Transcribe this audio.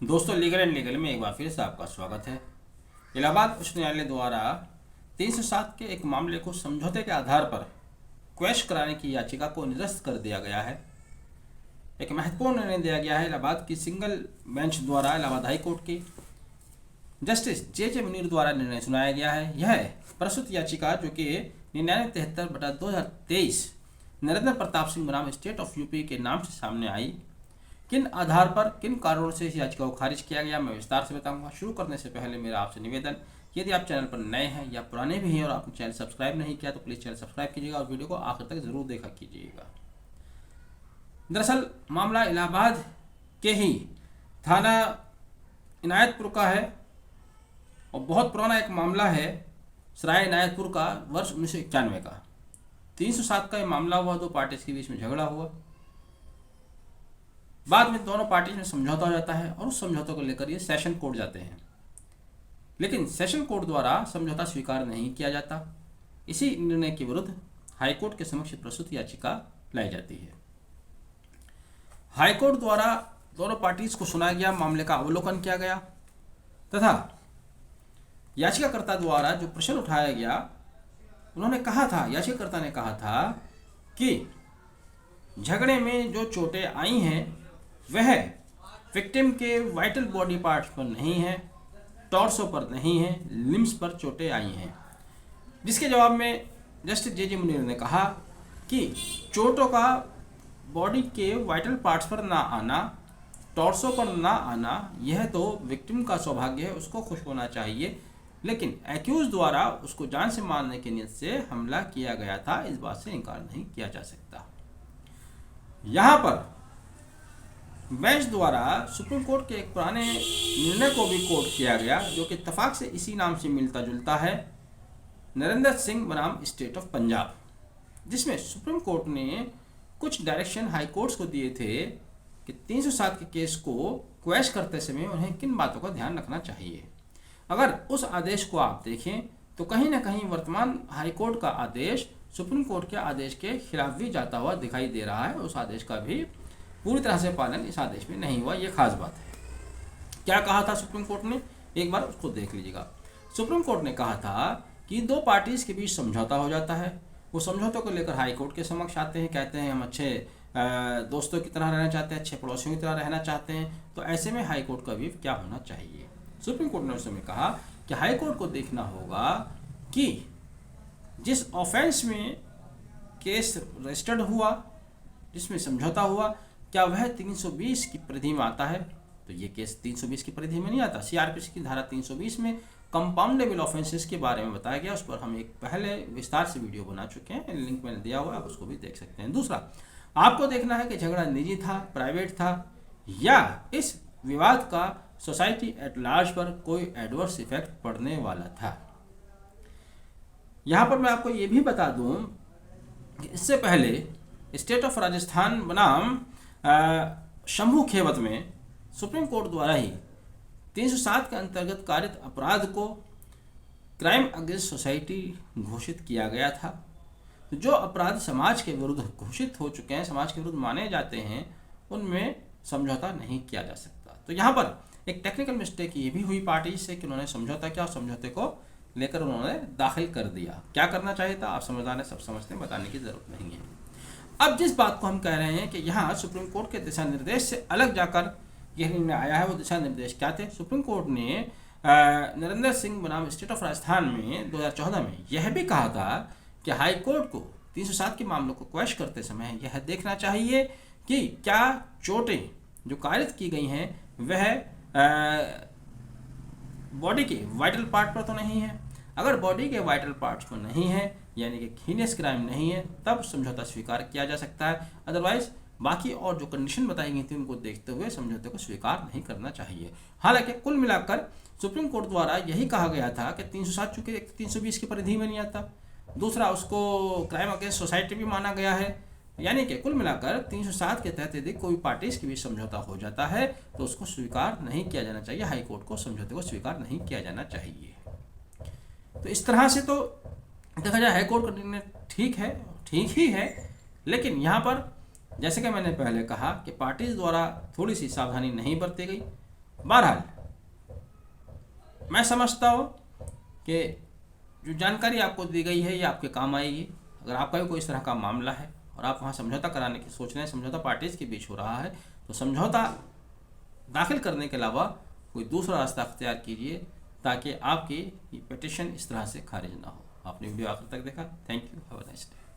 दोस्तों legal and legal में एक बार फिर से आपका स्वागत है। इलाहाबाद उच्च न्यायालय द्वारा 307 के एक मामले को समझौते के आधार पर क्वैश कराने की याचिका को निरस्त कर दिया गया है। एक महत्वपूर्ण निर्णय दिया गया है इलाहाबाद की सिंगल बेंच द्वारा। इलाहाबाद हाई कोर्ट की जस्टिस जे मुनीर द्वारा निर्णय सुनाया गया है। यह प्रस्तुत याचिका जो कि 9973/2023 नरेंद्र प्रताप सिंह बनाम स्टेट ऑफ यूपी के नाम से सामने आई, किन आधार पर किन कारणों से इस याचिका को खारिज किया गया, मैं विस्तार से बताऊंगा। शुरू करने से पहले मेरा आपसे निवेदन, यदि आप चैनल पर नए हैं या पुराने भी हैं और आपने चैनल सब्सक्राइब नहीं किया तो प्लीज़ चैनल सब्सक्राइब कीजिएगा और वीडियो को आखिर तक जरूर देखा कीजिएगा। दरअसल मामला इलाहाबाद के ही थाना इनायतपुर का है और बहुत पुराना एक मामला है, सराय इनायतपुर का, वर्ष 1991 का। 307 का ये मामला हुआ, दो पार्टीज के बीच में झगड़ा हुआ, बाद में दोनों पार्टी में समझौता हो जाता है और उस समझौते को लेकर ये सेशन कोर्ट जाते हैं, लेकिन सेशन कोर्ट द्वारा समझौता स्वीकार नहीं किया जाता। इसी निर्णय के विरुद्ध हाईकोर्ट के समक्ष प्रस्तुत याचिका लाई जाती है। हाईकोर्ट द्वारा दोनों पार्टीज को सुना गया, मामले का अवलोकन किया गया तथा याचिकाकर्ता द्वारा जो प्रश्न उठाया गया, उन्होंने कहा था, याचिकाकर्ता ने कहा था कि झगड़े में जो चोटें आई हैं वह विक्टिम के वाइटल बॉडी पार्ट्स पर नहीं है, टॉर्सो पर नहीं है, लिम्स पर चोटें आई हैं। जिसके जवाब में जस्टिस जे मुनीर ने कहा कि चोटों का बॉडी के वाइटल पार्ट्स पर ना आना, टॉर्सो पर ना आना, यह तो विक्टिम का सौभाग्य है, उसको खुश होना चाहिए, लेकिन एक्यूज द्वारा उसको जान से मारने की नीयत से हमला किया गया था, इस बात से इनकार नहीं किया जा सकता। यहाँ पर बेंच द्वारा सुप्रीम कोर्ट के एक पुराने निर्णय को भी कोट किया गया जो कि इत्तेफाक से इसी नाम से मिलता जुलता है, नरेंद्र सिंह बनाम स्टेट ऑफ पंजाब, जिसमें सुप्रीम कोर्ट ने कुछ डायरेक्शन हाई कोर्ट्स को दिए थे कि 307 के केस को क्वैश करते समय उन्हें किन बातों का ध्यान रखना चाहिए। अगर उस आदेश को आप देखें तो कहीं ना कहीं वर्तमान हाई कोर्ट का आदेश सुप्रीम कोर्ट के आदेश के खिलाफ भी जाता हुआ दिखाई दे रहा है। उस आदेश का भी पूरी तरह से पालन इस आदेश में नहीं हुआ, ये खास बात है। क्या कहा था सुप्रीम कोर्ट ने, एक बार उसको देख लीजिएगा। सुप्रीम कोर्ट ने कहा था कि दो पार्टीज के बीच समझौता हो जाता है, वो समझौते को लेकर हाई कोर्ट के समक्ष आते हैं, कहते हैं हम अच्छे दोस्तों की तरह रहना चाहते हैं, अच्छे पड़ोसियों की तरह रहना चाहते हैं, तो ऐसे में हाई कोर्ट का भी क्या होना चाहिए। सुप्रीम कोर्ट ने उस समय कहा कि हाई कोर्ट को देखना होगा कि जिस ऑफेंस में केस रजिस्टर्ड हुआ, जिसमें समझौता हुआ, क्या वह 320 की परिधि में आता है, तो ये केस 320 की परिधि में नहीं आता। सीआरपीसी की धारा 320 में कंपाउंडेबल ऑफेंसेस के बारे में बताया गया, उस पर हम एक पहले विस्तार से वीडियो बना चुके हैं, लिंक मैंने दिया हुआ है, आप उसको भी देख सकते हैं। दूसरा, आपको देखना है कि झगड़ा निजी था, प्राइवेट था, या इस विवाद का सोसाइटी एट लार्ज पर कोई एडवर्स इफेक्ट पड़ने वाला था। यहाँ पर मैं आपको ये भी बता दूं कि इससे पहले स्टेट ऑफ राजस्थान बनाम शंभू खेवत में सुप्रीम कोर्ट द्वारा ही 307 के अंतर्गत कारित अपराध को क्राइम अगेंस्ट सोसाइटी घोषित किया गया था। तो जो अपराध समाज के विरुद्ध घोषित हो चुके हैं, समाज के विरुद्ध माने जाते हैं, उनमें समझौता नहीं किया जा सकता। तो यहाँ पर एक टेक्निकल मिस्टेक ये भी हुई पार्टी से कि उन्होंने समझौता किया और समझौते को लेकर उन्होंने दाखिल कर दिया। क्या करना चाहिए था, आप समझदार हैं, सब समझते हैं, बताने की जरूरत नहीं है। अब जिस बात को हम कह रहे हैं कि यहाँ सुप्रीम कोर्ट के दिशा निर्देश से अलग जाकर यह निर्णय आया है, वो दिशा निर्देश क्या थे। सुप्रीम कोर्ट ने नरेंद्र सिंह बनाम स्टेट ऑफ राजस्थान में 2014 में यह भी कहा था कि हाई कोर्ट को 307 के मामलों को क्वैश करते समय यह देखना चाहिए कि क्या चोटें जो कारित की गई हैं वह बॉडी के वाइटल पार्ट पर तो नहीं है। अगर बॉडी के वाइटल पार्ट्स पर नहीं है, यानी कि हीनियस क्राइम नहीं है, तब समझौता स्वीकार किया जा सकता है। अदरवाइज बाकी और जो कंडीशन बताई गई थी उनको देखते हुए समझौते को स्वीकार नहीं करना चाहिए। हालांकि कुल मिलाकर सुप्रीम कोर्ट द्वारा यही कहा गया था कि 307 चूंकि 320 की परिधि में नहीं आता, दूसरा उसको क्राइम अगेंस्ट सोसाइटी भी माना गया है, यानी कि कुल मिलाकर 307 के तहत यदि कोई पार्टीज के बीच समझौता हो जाता है तो उसको स्वीकार नहीं किया जाना चाहिए। हाई कोर्ट को समझौते को स्वीकार नहीं किया जाना चाहिए। तो इस तरह से तो देखा जाए हाई कोर्ट का निर्णय ठीक है, ठीक ही है, लेकिन यहाँ पर जैसे कि मैंने पहले कहा कि पार्टीज द्वारा थोड़ी सी सावधानी नहीं बरती गई बहरहाल मैं समझता हूँ कि जो जानकारी आपको दी गई है ये आपके काम आएगी। अगर आपका भी कोई इस तरह का मामला है और आप वहाँ समझौता कराने की सोच रहे हैं, समझौता पार्टीज के बीच हो रहा है, तो समझौता दाखिल करने के अलावा कोई दूसरा रास्ता अख्तियार कीजिए ताकि आपकी ये पिटीशन इस तरह से खारिज ना हो। आपने वीडियो आखिर तक देखा, thank you, have a nice day.